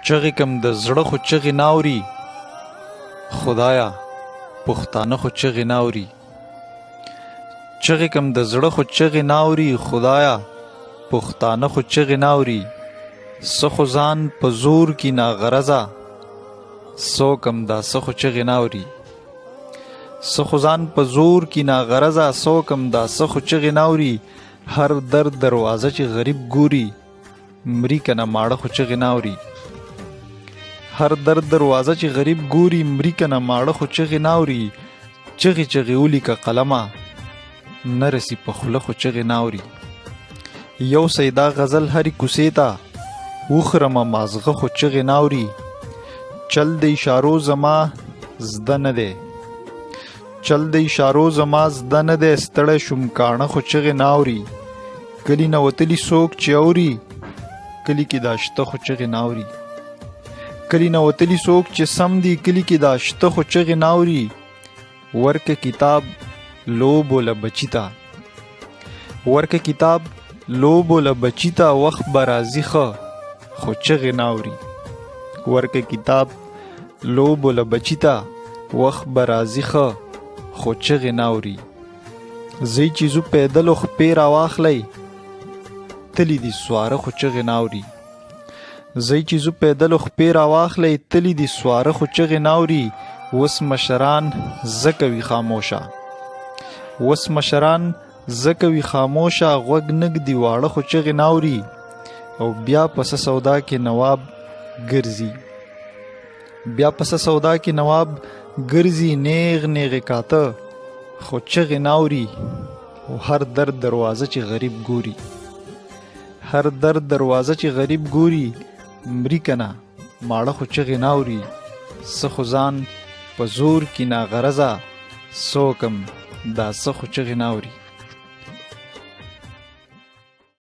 چغې کم د زړه خو چغې ناوري خدایا پښتانه خو چغې ناوري چغې کم د زړه خو چغې ناوري خدایا پښتانه خو چغې ناوري څه خو ځان په زور کې ناغرضه څو کم دا څه خو چغې ناوري څه خو ځان په زور کې ناغرضه څو کم دا څه خو چغې ناوري هر در دروازه چې غریب ګوري مري کنه ماړه خو چغې ناوري هر در دروازه چې غریب ګوري مري کنه ماړه خو چغې ناوري چغې چغې ولیکه قلمه نه رسي په خوله خو چغې ناوري یو سیدا غزل هرې کوڅې ته وخرمه مازغه خو چغې ناوري چل د اشارو زما زده نه دی چل د اشارو زما زده نه دی ستړی شوم کاڼه خو چغې ناوري کلي نه وتلي څوک چې اوري کلي کې دا شته خو چغې ناوري کلي نه وتلي څوک چې سم دي کلي کې دا شته خو چغې ناوري ورکه کتاب لوبو له بچي ته ورکه کتاب لوبو له بچي ته وخت به راځي ښه خو چغې ناوري ورکه کتاب لوبو له بچي ته وخت به راځي ښه خو چغې ناوري زی چې زو پیدلو خپې راواخلی تلی دی سواره خو چغې ناوري زی چې زو پیدلو خپې راواخلی تلی دی سواره خو چغې ناوري وس مشران زکه وي خاموشه وس مشران زکه وي خاموشه غوږ نږدي واړه خو چغې ناوري او بیا پسه سودا کې نواب ګرځي بیا پسه سودا کې نواب ګرځي نیغ نیغې کاته خو چغې ناوري او هر در دروازه چې غریب ګوري هر در دروازه چې غریب ګوري مري کنه ماړه خو چغې ناوري څه خو ځان په زور کې ناغرضه څوکم دا څه خو چغې ناوري